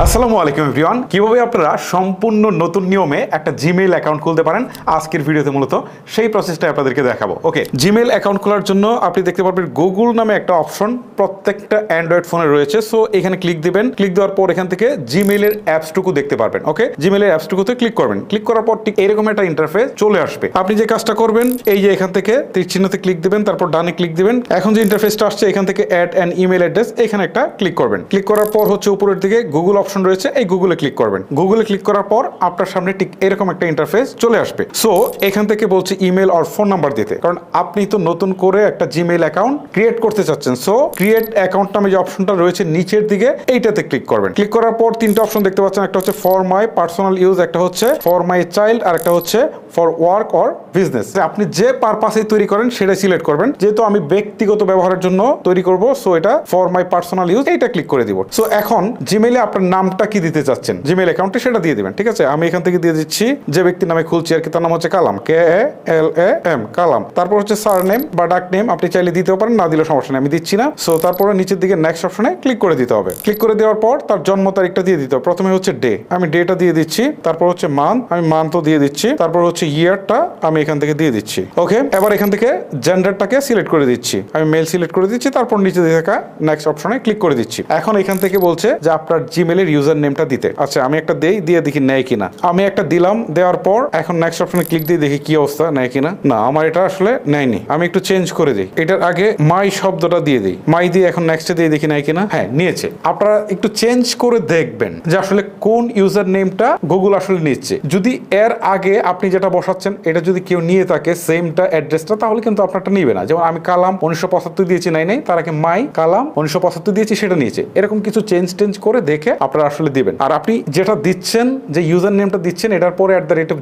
আসসালামু আলাইকুম এভরিওয়ান, কিভাবে আপনারা সম্পূর্ণ নতুন নিয়মে একটা জিমেইল অ্যাকাউন্ট খুলতে পারেন আজকের ভিডিওতে মূলত সেই প্রসেসটা আপনাদেরকে দেখাবো। ওকে, জিমেইল অ্যাকাউন্ট খোলার জন্য আপনি দেখতে পারবেন গুগল নামে একটা অপশন প্রত্যেকটা অ্যান্ড্রয়েড ফোনে রয়েছে। সো এখানে ক্লিক দিবেন, ক্লিক দেওয়ার পর এখান থেকে জিমেইলের অ্যাপসটুকু দেখতে পারবেন। ওকে, জিমেইলের অ্যাপসটুকুতে ক্লিক করবেন, ক্লিক করার পর ঠিক এরকম একটা ইন্টারফেস চলে আসবে। আপনি যে কাজটা করবেন, এই যে এখান থেকে তীর চিহ্নতে ক্লিক দিবেন, তারপর ডানে ক্লিক দিবেন। এখন যে ইন্টারফেসটা আসছে এখান থেকে অ্যাড অ্যান ইমেল অ্যাড্রেস, এখানে একটা ক্লিক করবেন। ক্লিক করার পর হচ্ছে উপরের দিকে গুগল অপশন রয়েছে, এই গুগলে ক্লিক করবেন। গুগলে ক্লিক করার পর আপনার সামনে ঠিক এরকম একটা ইন্টারফেস চলে আসবে। সো এখান থেকে বলছে ইমেল আর ফোন নাম্বার দিতে, কারণ আপনি তো নতুন করে একটা জিমেইল অ্যাকাউন্ট ক্রিয়েট করতে চাচ্ছেন। সো ক্রিয়েট অ্যাকাউন্ট নামে যে অপশনটা রয়েছে নিচের দিকে, এইটাতে ক্লিক করবেন। ক্লিক করার পর তিনটা অপশন দেখতে পাচ্ছেন, একটা হচ্ছে ফর মাই পার্সোনাল ইউজ, একটা হচ্ছে ফর মাই চাইল্ড, আর একটা হচ্ছে ফর ওয়ার্ক অর বিজনেস। আপনি যে পারপাসে তৈরি করেন সেটা সিলেক্ট করবেন। যেহেতু আমি ব্যক্তিগত ব্যবহারের জন্য তৈরি করব, সো এটা ফর মাই পার্সোনাল ইউজ, এইটা ক্লিক করে দিব। সো এখন জিমেইলে আপনার নামটা কি দিতে চাচ্ছেন জিমেইল অ্যাকাউন্টে সেটা দিয়ে দিবেন। ঠিক আছে, আমি এখান থেকে দিয়ে দিচ্ছি যে ব্যক্তির নামে খুলছি আর কি, তার নাম হচ্ছে কালাম, KALAM কালাম। তারপর হচ্ছে সারনেম বা ডাক নেম আপনি চাইলে দিতেও পারেন, না দিলে সমস্যা নেই, আমি দিচ্ছি না। সো তারপরে নিচের দিকে নেক্সট অপশনে ক্লিক করে দিতে হবে। ক্লিক করে দেওয়ার পর তার জন্ম তারিখটা দিয়ে দিতে হবে। প্রথমে হচ্ছে ডে, আমি ডেটা দিয়ে দিচ্ছি। তারপর হচ্ছে মান্থ, আমি মান্থও দিয়ে দিচ্ছি। তারপর হচ্ছে ইয়ারটা আমি এখান থেকে দিয়ে দিচ্ছি। ওকে, এবার এখান থেকে জেন্ডারটাকে সিলেক্ট করে দিচ্ছি, আমি মেল সিলেক্ট করে দিচ্ছি। তারপর নিচে দিয়ে থাকা নেক্সট অপশনে ক্লিক করে দিচ্ছি। এখন এখান থেকে বলছে যে আপনার জিমেইলের ইউজার নেমটা দিতে। আচ্ছা, আমি একটা দেই, দিয়ে দেখি নেয় কিনা। আমি একটা দিলাম, দেওয়ার পর এখন নেক্সট অপশনে ক্লিক দিয়ে দেখি কি অবস্থা, নেয় কিনা। না, আমার এটা আসলে নেয়নি। আমি একটু চেঞ্জ করে দিই, এটার আগে মাই শব্দটা দিয়ে দিই, মাই দিয়ে এখন নেক্সটে দিয়ে দেখি নেয় কিনা। হ্যাঁ, নিয়েছে। আপনারা একটু চেঞ্জ করে দেখবেন যে আসলে কোন ইউজার নেমটা গুগল আসলে নিচ্ছে। যদি এর আগে আপনি যেটা বসাচ্ছেন এটা যদি কেউ নিয়ে থাকে সেমটা অ্যাড্রেসটা, তাহলে কিন্তু আপনারটা নিবে না। যেমন আমি কালাম 1975 দিয়েছি, নাই, তার আগে মাই কালাম 1975 দিয়েছি, সেটা নিয়েছে। এরকম কিছু চেঞ্জ করে দেখে আপনারা আসলে দিবেন। আর আপনি যেটা দিচ্ছেন, যে ইউজার নেমটা দিচ্ছেন, এটার পরে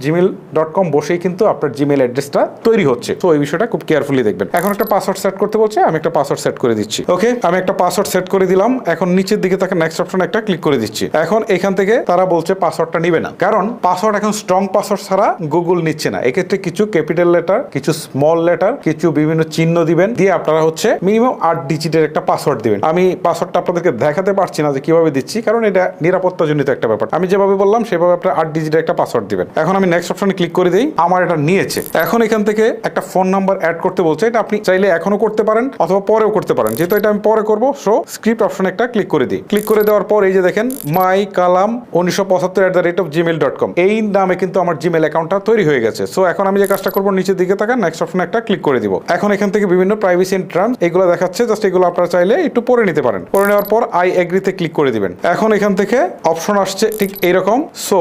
@gmail.com বসেই কিন্তু আপনার জিমেইল অ্যাড্রেসটা তৈরি হচ্ছে। তো এই বিষয়টা খুব কেয়ারফুলি দেখবেন। এখন একটা পাসওয়ার্ড সেট করতে বলছে, আমি একটা পাসওয়ার্ড সেট করে দিচ্ছি। ওকে, আমি একটা পাসওয়ার্ড সেট করে দিলাম। এখন নিচের দিকে তাকে নেক্সট অপশনে একটা ক্লিক করে দিচ্ছি। এখন এখান থেকে তারা বলছে পাসওয়ার্ডটা নিবে না, কারণ পাসওয়ার্ড এখন স্ট্রং পাসওয়ার্ড ছাড়া গুগল নিচ্ছে না। এক্ষেত্রে কিছু ক্যাপিটাল লেটার, কিছু স্মল লেটার, কিছু বিভিন্ন চিহ্ন দিবেন, দিয়ে আপনারা হচ্ছে মিনিমাম 8 ডিজিটের একটা পাসওয়ার্ড দিবেন। আমি পাসওয়ার্ডটা আপনাদেরকে দেখাতে পারছি না যে কিভাবে দিচ্ছি, কারণ এটা নিরাপত্তাজনিত একটা ব্যাপার। আমি যেভাবে বললাম সেভাবে আপনারা 8 ডিজিটের একটা পাসওয়ার্ড দিবেন। এখন আমি নেক্সট অপশনে ক্লিক করে দিই, আমার এটা নিয়েছে। এখন এখান থেকে একটা ফোন নাম্বার অ্যাড করতে বলছে, এটা আপনি চাইলে এখনো করতে পারেন অথবা পরেও করতে পারেন। যেহেতু এটা আমি পরে করবো, সো স্ক্রিপ্ট অপশনে একটা ক্লিক করে দিই। ক্লিক করে দেওয়ার পর এই যে দেখেন মাই কালাম 1975 @gmail.com, এই নামে কিন্তু আমার জিমেইল অ্যাকাউন্টটা তৈরি হয়ে গেছে। সো এখন আমি যে কাজটা করবো, নিচের দিকে থাকা নেক্সট অপশনে একটা ক্লিক করে দিব। এখন এখান থেকে বিভিন্ন প্রাইভেসি এন্ড টার্মস এগুলো দেখাচ্ছে, জাস্ট এগুলো আপনারা চাইলে একটু পড়ে নিতে পারেন। পড়ে নেওয়ার পর আই এগ্রিতে ক্লিক করে দিবেন। এখন এখান থেকে অপশন আসছে ঠিক এইরকম। সো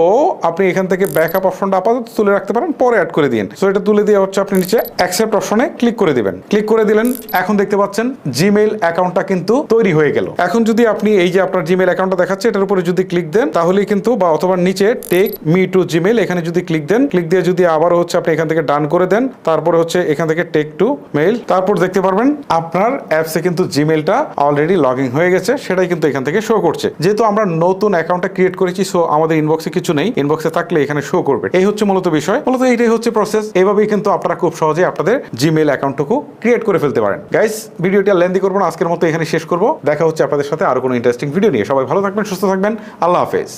আপনি এখান থেকে ব্যাকআপ অপশনটা আপাতত তুলে রাখতে পারেন, পরে অ্যাড করে দিন। সো এটা তুলে দিয়ে হচ্ছে আপনি নিচে অ্যাকসেপ্ট অপশনে ক্লিক করে দিবেন। ক্লিক করে দিলেন, এখন দেখতে পাচ্ছেন জিমেইল অ্যাকাউন্টটা কিন্তু তৈরি হয়ে গেল। এখন যদি আপনি এই যে আপনার জিমেইল অ্যাকাউন্টটা দেখাচ্ছে এটার উপরে যদি ক্লিক দেন, তাহলেই কিন্তু বা অথবা নিচে টেক মি টু জিমেইল এখানে যদি ক্লিক দেন, ক্লিক দিয়ে যদি আবারও হচ্ছে আপনি এখান থেকে ডান করে দেন, তারপরে হচ্ছে এখান থেকে টেক টু মেইল, তারপর দেখতে পারবেন আপনার অ্যাপসে কিন্তু জিমেইলটা অলরেডি লগ ইন হয়ে গেছে, সেটাই কিন্তু এখান থেকে শো করছে। যেহেতু আমরা নতুন অ্যাকাউন্টটা ক্রিয়েট করেছি, সো আমাদের ইনবক্সে কিছু নেই, ইনবক্সে থাকলে এখানে শো করবে। এই হচ্ছে মূলত বিষয়, মূলত এইটাই হচ্ছে প্রসেস। এইভাবেই কিন্তু আপনারা খুব সহজে আপনাদের জিমেইল অ্যাকাউন্টটুকু ক্রিয়েট করে ফেলতে পারেন। গাইস, ভিডিওটা লেন্দি করবো না, আজকের মতো এখানে শেষ করবো। দেখা হচ্ছে আপনাদের সাথে আরো কোনো ইন্টারেস্টিং ভিডিও নিয়ে। সবাই ভালো থাকবেন, সুস্থ থাকবেন, আল্লাহ হাফেজ।